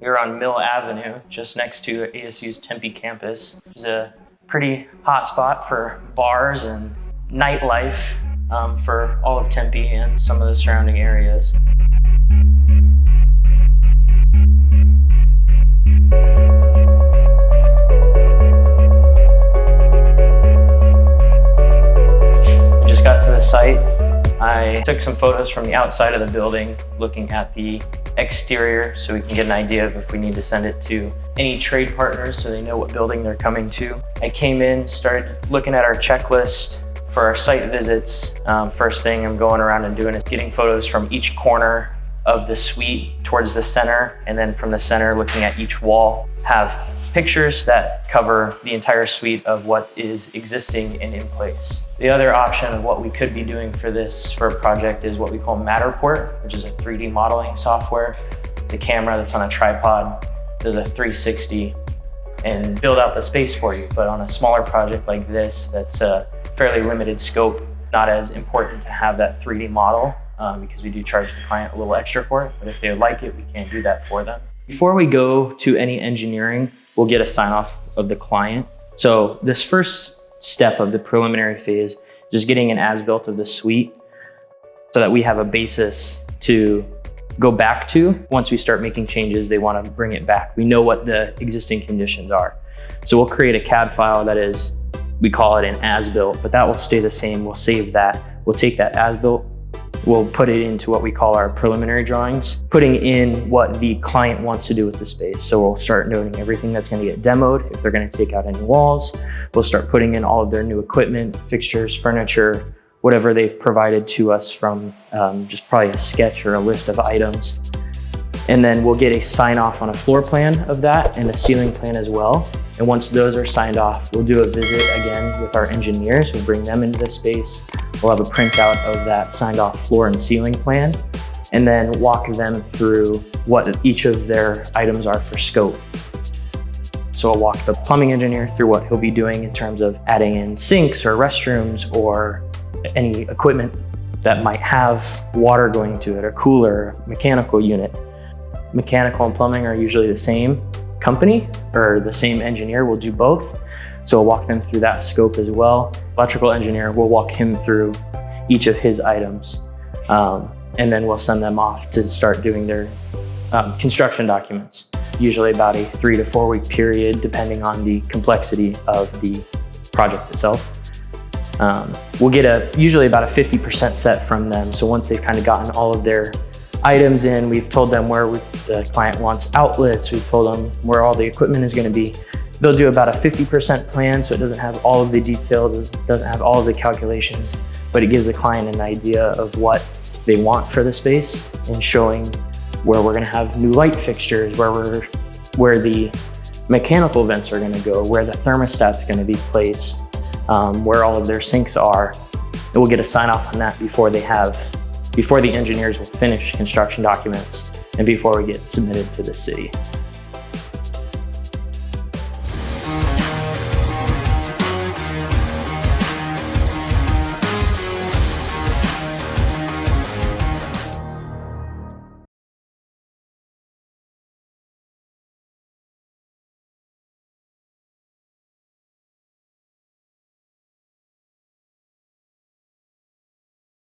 We're on Mill Avenue, just next to ASU's Tempe campus, which is a pretty hot spot for bars and nightlife for all of Tempe and some of the surrounding areas. I just got to the site. I took some photos from the outside of the building, looking at the exterior so we can get an idea of if we need to send it to any trade partners so they know what building they're coming to. I came in, started looking at our checklist for our site visits. First thing I'm going around and doing is getting photos from each corner of the suite towards the center, and then from the center looking at each wall. Have pictures that cover the entire suite of what is existing and in place. The other option of what we could be doing for a project is what we call Matterport, which is a 3D modeling software. It's a camera that's on a tripod, does a 360 and build out the space for you. But on a smaller project like this, that's a fairly limited scope, not as important to have that 3D model because we do charge the client a little extra for it. But if they would like it, we can do that for them. Before we go to any engineering, we'll get a sign off of the client. So this first step of the preliminary phase, just getting an as-built of the suite so that we have a basis to go back to. Once we start making changes, they want to bring it back. We know what the existing conditions are. So we'll create a CAD file that is, we call it an as-built, but that will stay the same. We'll save that. We'll take that as-built, we'll put it into what we call our preliminary drawings, putting in what the client wants to do with the space. So we'll start noting everything that's going to get demoed. If they're going to take out any walls, we'll start putting in all of their new equipment, fixtures, furniture, whatever they've provided to us from just probably a sketch or a list of items. And then we'll get a sign off on a floor plan of that and a ceiling plan as well. And once those are signed off, we'll do a visit again with our engineers. We'll bring them into the space. We'll have a printout of that signed off floor and ceiling plan, and then walk them through what each of their items are for scope. So I'll walk the plumbing engineer through what he'll be doing in terms of adding in sinks or restrooms or any equipment that might have water going to it, or cooler, mechanical unit. Mechanical and plumbing are usually the same company or the same engineer will do both. So we'll walk them through that scope as well. Electrical engineer, we'll walk him through each of his items. And then we'll send them off to start doing their construction documents. Usually about a 3 to 4 week period, depending on the complexity of the project itself. We'll get usually about a 50% set from them. So once they've kind of gotten all of their items in, we've told them where the client wants outlets, we've told them where all the equipment is going to be. They'll do about a 50% plan, so it doesn't have all of the details, doesn't have all of the calculations, but it gives the client an idea of what they want for the space, and showing where we're going to have new light fixtures, where the mechanical vents are going to go, where the thermostat's going to be placed, where all of their sinks are. And we'll get a sign off on that before the engineers will finish construction documents and before we get submitted to the city.